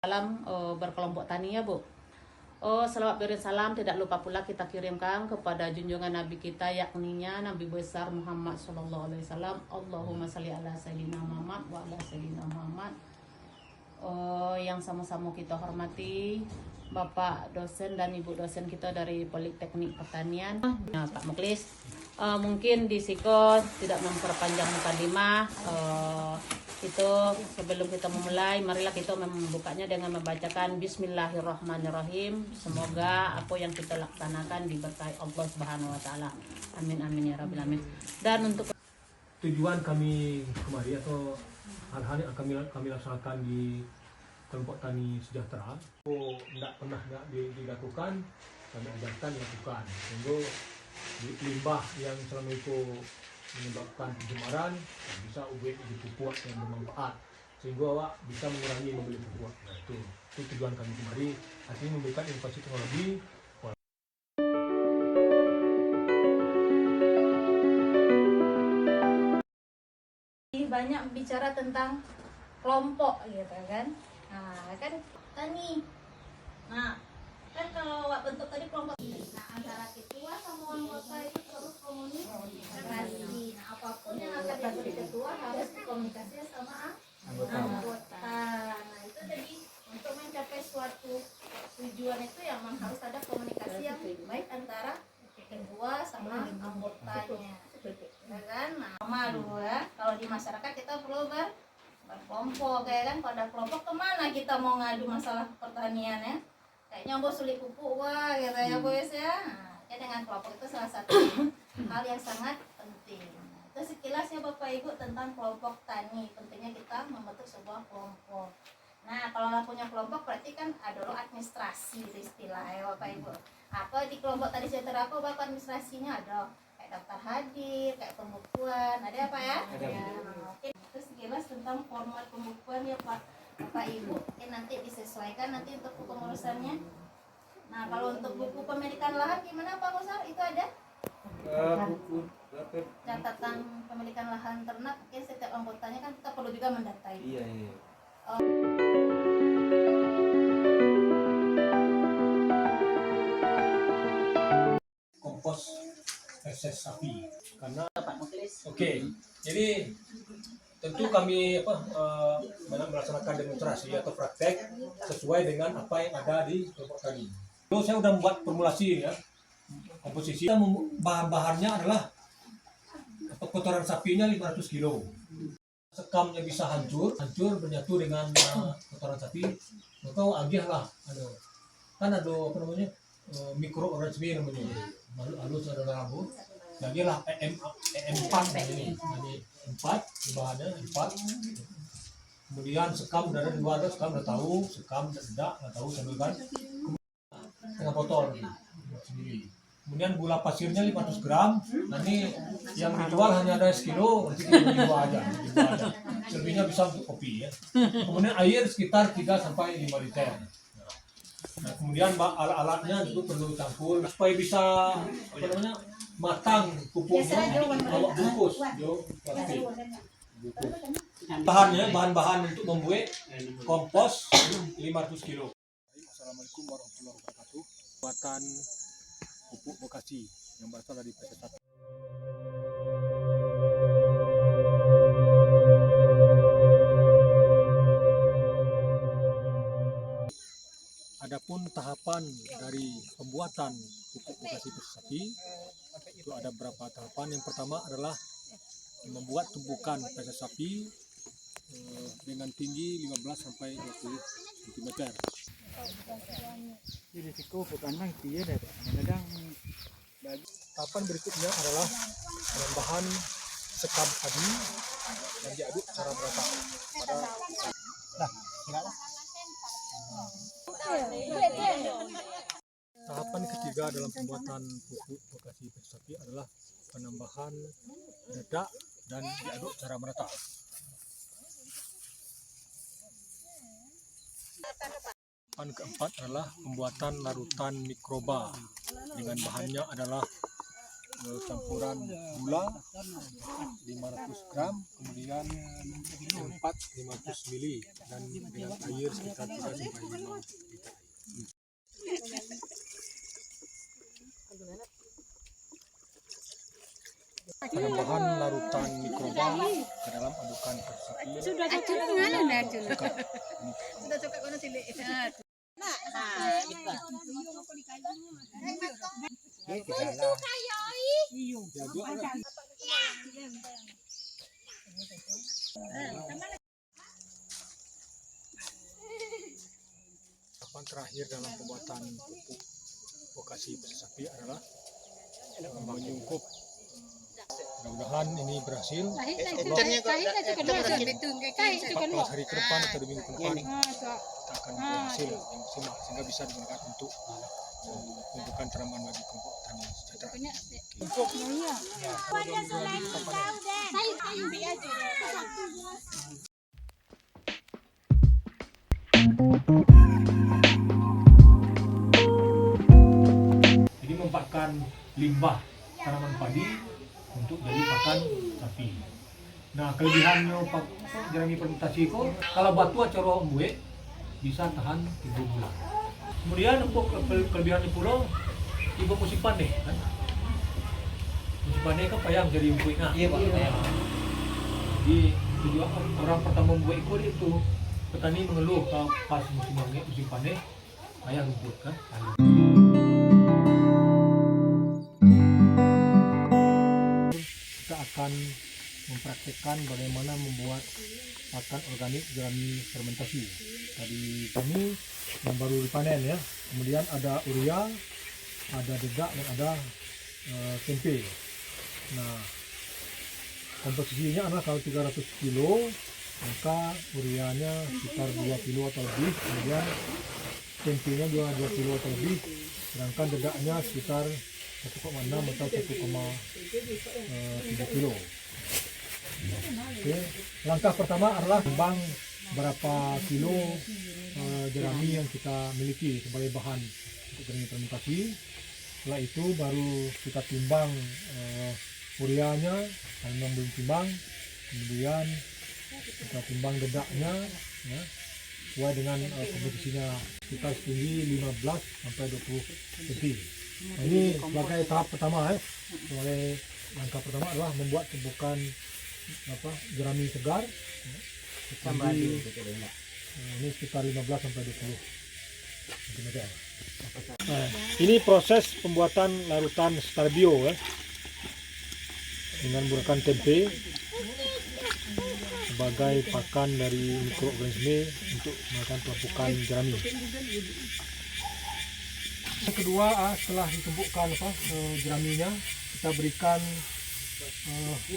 Salam berkelompok tani ya Bu. Selawat beri salam tidak lupa pula kita kirimkan kepada junjungan Nabi kita yakninya Nabi besar Muhammad Sallallahu Alaihi Wasallam. Allahumma salli ala Sayyidina Muhammad wa ala Sayyidina Muhammad. Yang sama-sama kita hormati Bapak dosen dan Ibu dosen kita dari Politeknik Pertanian. Nah, Pak Muklis, mungkin di Siko tidak memperpanjang mukadimah. Itu sebelum kita memulai, marilah kita membukanya dengan membacakan Bismillahirrahmanirrahim. Semoga apa yang kita laksanakan diberkahi Allah Subhanahu Wa Taala. Amin amin ya Rabbil Alamin. Dan untuk tujuan kami kemari atau hal-hal yang kami laksanakan di kelompok tani sejahtera, tidak pernah dilakukan, kami ajarkan dilakukan. Sehingga limbah yang selama itu menyebabkan pencemaran bisa dipupuk yang bermanfaat, sehingga awak bisa mengurangi membeli pupuk. Nah, itu tujuan kami kemari, artinya memberikan inovasi teknologi. Banyak bicara tentang kelompok gitu kan. Nah, kan tani. Nah, kan kalau wak bentuk tadi kelompok. Nah, antara ketua sama anggota itu terus komunikasi. Nah, apapun yang akan diatur ketua harus dikomunikasikan sama anggota. Nah, itu tadi untuk mencapai suatu tujuan itu yang memang harus ada komunikasi yang baik antara ketua sama anggotanya. Ya kan? Nah, malu ya. Kalau di masyarakat kita perlu berkelompok, kayak kan pada kelompok kemana kita mau ngadu masalah pertanian ya? Kayaknya bos sulit pupuk wah gitu ya bos ya. Nah, ya dengan kelompok itu salah satu hal yang sangat penting. Itu sekilas ya Bapak Ibu tentang kelompok tani. Pentingnya kita membentuk sebuah kelompok. Nah, kalau nggak punya kelompok berarti kan ada lo administrasi istilah ya Bapak Ibu. Apa di kelompok tadi sejahtera apa Bapak administrasinya ada? Kayak daftar hadir, kayak pembukuan, ada apa ya? Ada. Oke, itu sekilas tentang format pembukuan ya Bapak Ibu. Oke, nanti disesuaikan nanti untuk pengurusannya. Nah, kalau untuk buku pemilikan lahan gimana Pak Musar? Itu ada? Buku Catatan pemilikan lahan ternak. Oke, setiap anggotanya kan kita perlu juga mendatai. Iya. Kompos feses sapi, karena Pak Muklis. jadi tentu kami melaksanakan demonstrasi atau praktek sesuai dengan apa yang ada di kelompok tani. Lalu saya sudah membuat formulasi ya, komposisi. Bahan-bahannya adalah kotoran sapinya 500 kilo. Sekamnya bisa hancur bernyatu dengan kotoran sapi. Maka agih lah, kan ada apa namanya mikroorganisme namanya, halus ada rambut. Jadi lah EM4 ini 4 bahannya 4. Kemudian sekam udah ada 2, sekam udah tahu, sekam tidak tahu sambilkan setengah botol sendiri. Kemudian gula pasirnya 500 gram. Nanti yang dijual hanya ada sekilo, nanti kita beli 2 aja. Selebihnya bisa untuk kopi ya. Kemudian air sekitar 3-5 liter. Nah, kemudian alat-alatnya itu perlu campur supaya bisa matang pupuknya, bawa bungkus plastik. Bahan-bahan untuk membuat kompos 500 kilo. Assalamualaikum warahmatullahi wabarakatuh. Buatan pupuk Bekasi yang berasal dari PT Satu. Adapun tahapan dari pembuatan pupuk Bekasi Sapi itu ada beberapa tahapan. Yang pertama adalah membuat tumpukan feses sapi dengan tinggi 15-20 cm. Jadi siku bukanlah dia dah. Kadang Tahapan berikutnya adalah penambahan sekam tadi yang diaduk secara merata pada tahapan ketiga dalam pembuatan pupuk Bekasi Sapi adalah penambahan dedak dan diaduk secara merata. Tahapan keempat adalah pembuatan larutan mikroba dengan bahannya adalah campuran gula 500 gram, kemudian empat 500 mili, dan dengan air sekitar 3 sampai 5 liter. Penambahan larutan mikroba ke dalam adukan sapi. Sudah cukup kono cilik. Tahapan terakhir dalam pembuatan pupuk vokasi sapi adalah menyungkup. Mudah-mudahan ini berhasil. 14 hari ke depan atau 2 minggu ke depan kita akan berhasil yang maksimal sehingga bisa digunakan untuk pembukaan tanaman bagi kelompok tani sejahtera. Jadi memanfaatkan limbah tanaman padi untuk jadi pakan sapi. Nah, kelebihannya jerami fermentasi itu kalau batu acara embuek bisa tahan 3 bulan. Kemudian untuk kelebihannya pula ibu musim panen kan. Musim panen kan payah jadi embuek. Nah, iya, Pak. Jadi tujuan orang pertama embuek itu petani mengeluh kalau pas musim panen payah rumput kan. Kita akan mempraktekkan bagaimana membuat pakan organik jerami fermentasi. Tadi kami yang baru dipanen ya. Kemudian ada urea, ada dedak dan ada tempe. Nah, komposisinya adalah kalau 300 kilo, maka ureanya sekitar 2 kilo atau lebih. Kemudian tempenya juga 2 kilo atau lebih. Sedangkan dedaknya sekitar 1,6 atau 1,3 kilo. Oke. Langkah pertama adalah timbang berapa kilo jerami yang kita miliki sebagai bahan untuk jerami fermentasi. Setelah itu baru kita timbang ureanya, kalau memang belum timbang. Kemudian kita timbang dedaknya ya, sesuai dengan komposisinya sekitar setinggi 15 sampai 20 cm. Nah, ini sebagai tahap pertama sebagai langkah pertama adalah membuat tumpukan jerami segar setinggi ini sekitar 15 sampai 20 cm. Nah, ini proses pembuatan larutan starbio dengan menggunakan tempe sebagai pakan dari mikroorganisme untuk melakukan tumpukan jerami. Yang kedua, setelah ditumbukkan jeraminya, kita berikan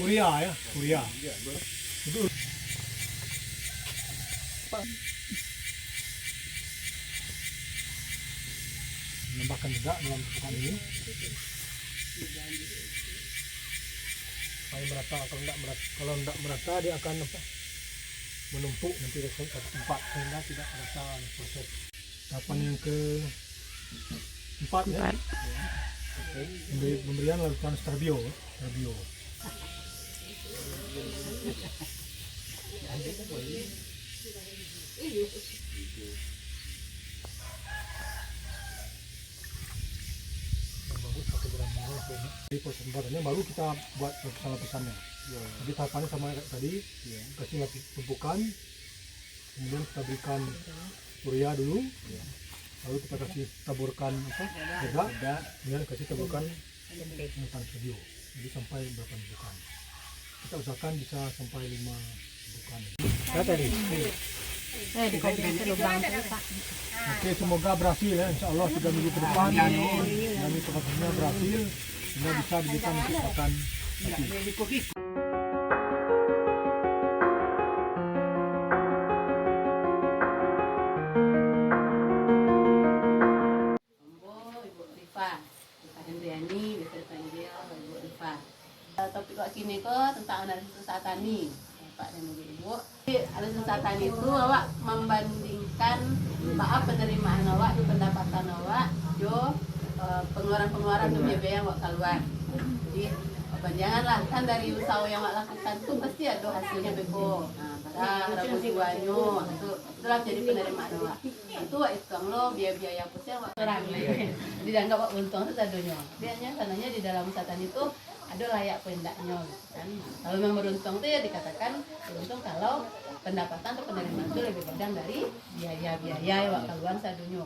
urea urea. Itu menambahkan dedak dalam tumpukan ini supaya merata. Kalau tidak merata dia akan menumpuk nanti ke tempat sehingga tidak merata proses. Tahapan yang keempat ya. Pemberian larutan starbio. Bagus pakai jerami. Jadi proses pembuatannya baru kita buat lapisan-lapisannya. Jadi tahapannya sama kayak tadi, kasih lapis tumpukan, kemudian kita berikan urea dulu, lalu kita kasih taburkan dedak, kemudian kasih taburkan larutan starbio. Jadi sampai berapa tumpukan? Kita usahakan bisa sampai 5 tumpukan. Lihat tadi. Oke, semoga berhasil ya. Insya Allah 3 minggu ke depan kami tempatnya berhasil sehingga bisa diberikan untuk pakan sapi. Ibu Rifa Hendriani, biasa dipanggil Ibu Rifa. Topik kini tentang analisis usaha tani. Pak dan Ibu. Analisis usaha tani itu awak membandingkan penerimaan awak, pendapatan awak, pengeluaran-pengeluaran dan biaya yang awak keluar. Jadi janganlah kan dari usaha yang wak lakukan tuh pasti ada hasilnya beko. Nah, pada rabu juanya itulah jadi penerimaan wak. Itu wak hitung lo biaya pusnya wak kurang. Jadi dianggap wak untung itu sadonya. Biasanya sananya di dalam usaha tani itu ada layak pendaknya kan. Kalau memang beruntung tuh ya dikatakan beruntung kalau pendapatan atau penerimaan itu lebih banyak dari biaya-biaya wak kaluan sadonya.